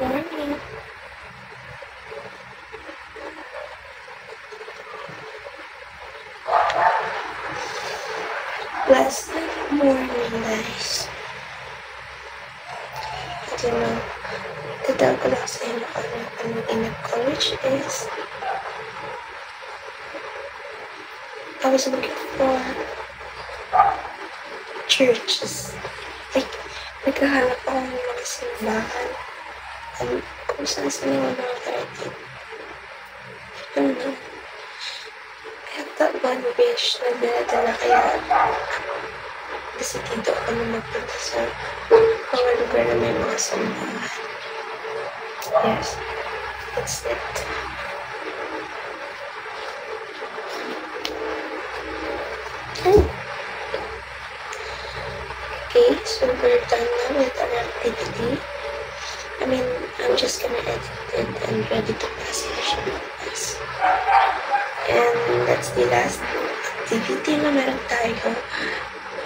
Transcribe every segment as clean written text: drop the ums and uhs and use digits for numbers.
Morning. Last morning, guys. I don't know. Tatawag ko lang sa inyo ano ginagawa, which is I was looking for churches. Like, naghahanap ako ng mga simbahan. Kung saan yung mga karating. I don't know. I have that one wish na dinadala kaya desidido ako na magpunta sa mga lugar na may mga simbahan. Yes, that's it. Okay, so we're done now with our activity. I mean, I'm just gonna edit it and ready to pass it. And that's the last activity na meron tayo.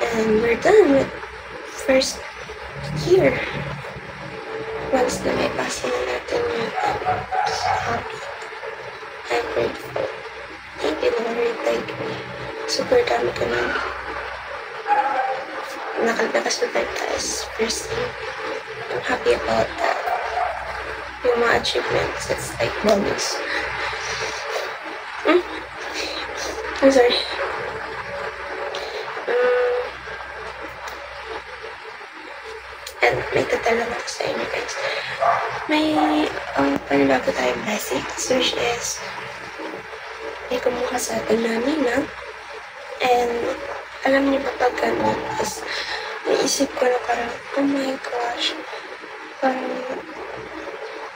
And we're done with first year. Once na may pasa na natin yung hobby, I'm grateful. Thank you, Lord. Like, super dami ko na nakasulat as first year. I'm happy about that. Yung mga achievements, it's like bonus. I'm sorry. And may tatanong ako sa inyo, guys. May panibago tayong basics, which is may kumuha sa atin namin na. And alam niyo ba pag gano'n, tapos naisip ko na parang, oh my gosh, parang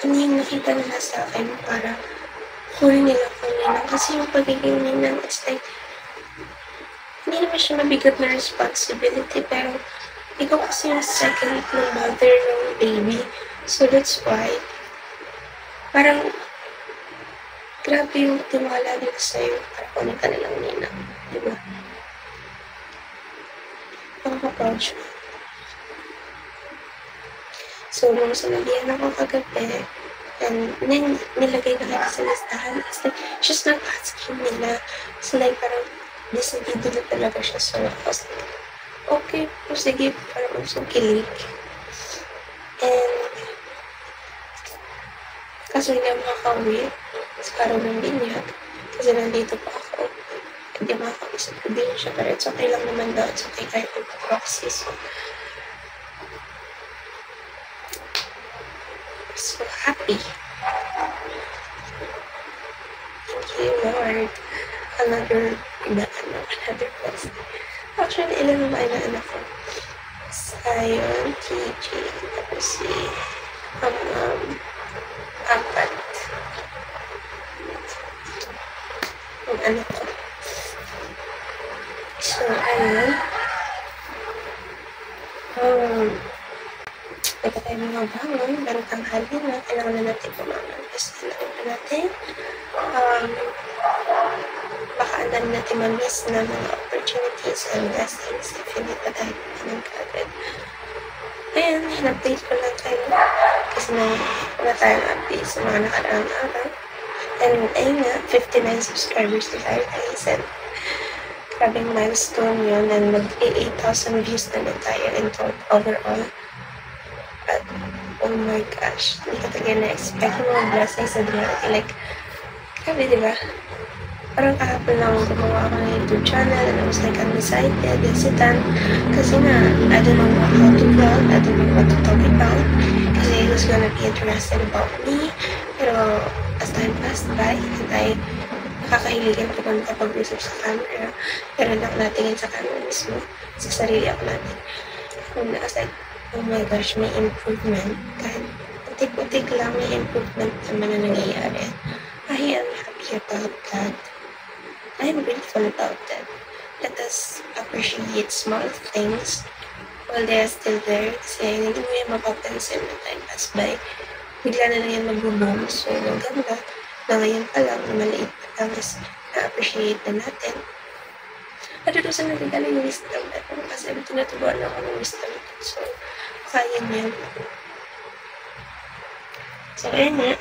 ano yung nakita nila sa akin, parang huli nila kung ninang. Kasi yung pagiging ninang is like, hindi naman siya mabigat na responsibility, pero ikaw kasi yung second na mother ng baby. So that's why, parang, grabe yung tiwala nila sa'yo para kunin ka nilang ninang. Diba? Nakaka-proud siya. So, nung sinabihan ako kagabi, and then nilagay na kita sa listahan, it's like, she's not asking nila. So, like, parang, desidido na talaga siya. So, tapos, okay po, sige, parang magsukilig. And, kaso hindi ako makakauwi sa araw ng binyag. Kasi nandito pa ako. Hindi makakaisip ko din siya. Pero it's okay lang naman daw. It's okay kahit mag-proxy. So happy. Thank you, Lord. Another blessing. Actually, ilan naman na anak ko? Zion, TJ, tapos si apat. Yung anak ko. So, ayun. Pagka tayo mga bangon, pero tanghali na, kailangan na natin kumaman. Kasi kailangan na natin, baka alam natin ma-miss na mga opportunities and blessings if hindi pa tayo kumaman kagad. Ayun, in-update ko lang tayo kasi wala tayong update sa mga nakaraang araw. And ayun nga, 59 subscribers na tayo guys. And grabing milestone yun. And mag-8,000 views na tayo in total overall. At oh my gosh, hindi ko talaga na-expect yung mga blessings na dumating. Like, grabe diba? Parang kahapon lang gumawa ako ng YouTube channel and I was like undecided, hesitant. Kasi nga, I don't know how to vlog, I don't know what to talk about. Kasi who's gonna be interested about me. Pero as time passed by, and I nakakahiligan ko kung kapag-usap sa camera. Pero natingin sa camera mismo, sa sarili ako natin. And I was like, oh my gosh, may improvement. Kahit putik-putik lang, may improvement naman na nangyayari. I am happy about that. I'm grateful about that. Let us appreciate small things while they are still there. Kasi hindi mo yan mapapansin na time pass by. Bigla na lang yan mag-boom. So, maganda na ngayon pa lang, na maliit pa lang is na-appreciate na natin. At ito sa natin talaga yung wisdom na ito. Kasi tinatubuan ako ng wisdom. So, kaya niyan. So, ayun nga.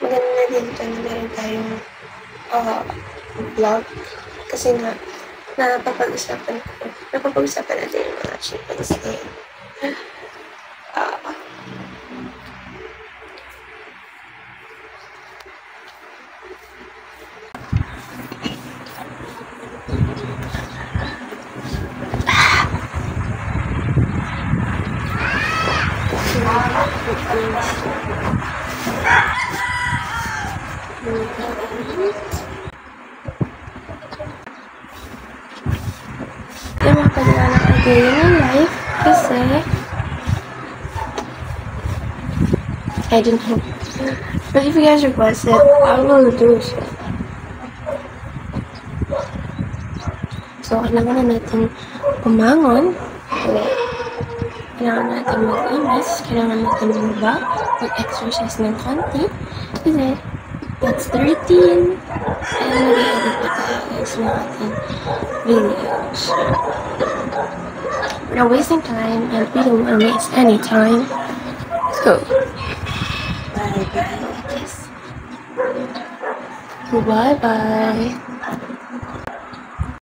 Maganda din ito na meron tayong vlog. Kasi nga, napapag-usapan natin yung mga achievements din. Yung mga paglalang idea ng life kasi I don't know. But if you guys request it, I will do so. So, kailangan na natin umangon. Kailangan natin mag-inis. Kailangan natin bumaba. Mag-exercise ng konti. Kasi, that's the routine. And mag-edit pa tayo guys ng ating videos. We're not wasting time and we don't want to waste any time. So, bye-bye. Bye-bye.